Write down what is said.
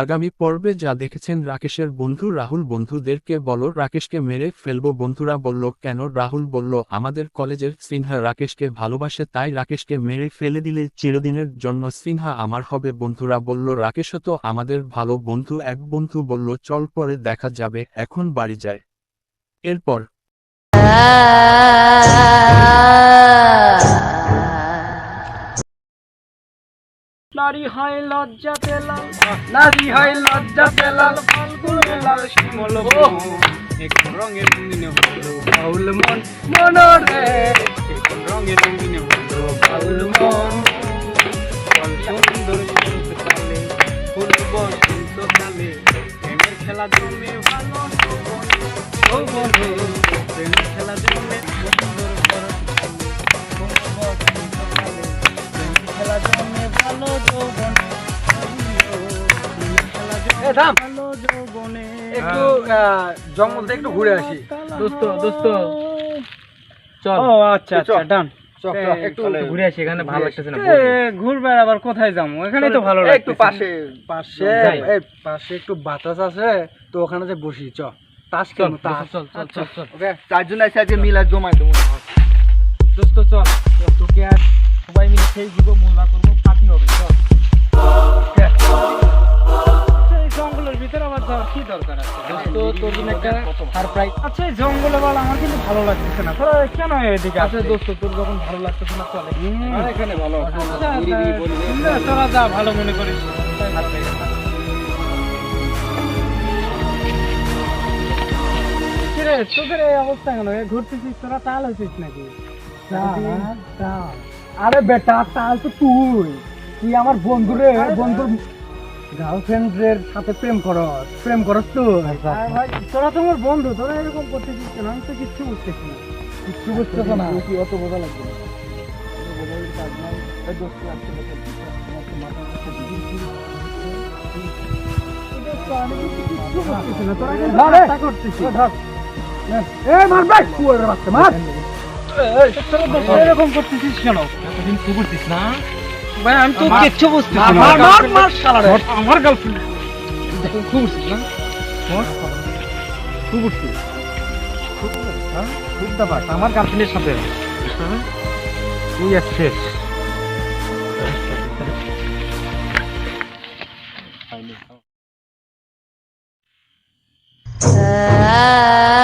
আগামী পর্বে যা দেখেছেন রাকেশের বন্ধু রাহুল বন্ধুদেরকে বলো রাকেশকে মেরে ফেলবো বন্ধুরা বলল কেন রাহুল বলল আমাদের কলেজের সিনহা রাকেশকে ভালোবাসে তাই রাকেশকে মেরে ফেলে দিলে চিরদিনের জন্য সিনহা আমার হবে বন্ধুরা বলল রাকেশও তো আমাদের ভালো বন্ধু এক বন্ধু বলল চল পরে দেখা যাবে এখন বাড়ি যায় এরপর নারী হয় লজ্জা পেলাম, নারী হয় লজ্জা পেলাম, ফাল্গুনে লাল শিমল এক রঙে রঙিন হলো বাউল মন মনরে এক রঙে রঙিন হলো বাউল মন সুন্দর কালে ফুল বসন্ত কালে প্রেমের খেলা জমে ভালো ও বন্ধু প্রেমের খেলা জমে সুন্দর খেলা জমে ভালো যৌবন ভালো যৌবনে একটু জঙ্গল থেকে একটু ঘুরে আসি দোস্ত চল। ও আচ্ছা আচ্ছা ডান একটু ঘুরে আসি, এখানে ভালো লাগতেছে না। ঘুরবে আবার কোথায় যাবো, এখানেই তো ভালো লাগে। একটু পাশে পাশে যাই। এই পাশে একটু বাতাস আছে তো ওখানে যে বসি চ তাস চল খেলবো তাস। চল চল চল চল। ওকে চারজন আছে আজকে মিলা জমাই দেবো দোস্ত চল, তোকে আর সবাই মিলে সেই দিব মোলা করবো, পার্টি হবে। চল এই জঙ্গলের ভিতরে আবার যাওয়ার কি দরকার আছে দোস্ত, তোর জন্য একটা সারপ্রাইজ আচ্ছা এই জঙ্গলে বল আমার কিন্তু ভালো লাগতেছে না, তোরা কেন এদিকে আছে। দোস্ত তোর যখন ভালো লাগতেছে না চলে আর এখানে ভালো আছে। আচ্ছা, তোরা যা ভালো মনে করিস। কিরে তোদের এই অবস্থা কেন, ঘুরতেছিস তোরা তাল হয়েছিস নাকি? আরে বেটা তাহলে তো তুই আমার বন্ধুরে বন্ধুর গার্লফ্রেন্ডের সাথে প্রেম করস তো আরে ভাই তোরা তো আমার বন্ধু, তোরা এরকম করতেছিস কেন? আমি তো কিচ্ছু বুঝতেছি না। কিচ্ছু বুঝতেছ না কি অত বোঝা লাগবে না। আমি কিচ্ছু বুঝতেছি না, তোরা কিন্তু ঠাট্টা করতেছিস। তোরা এরকম করতেছিস কেন? এতদিন তুই করছিস না? ভাই আমি তো কিচ্ছু বুঝতেছি না। আমার গার্লফ্রেন্ড খুব উঠছিস না? খুব উঠছি। খুব দাবাস আমার গার্লফ্রেন্ডের সাথে তুই আর শেষ। Ah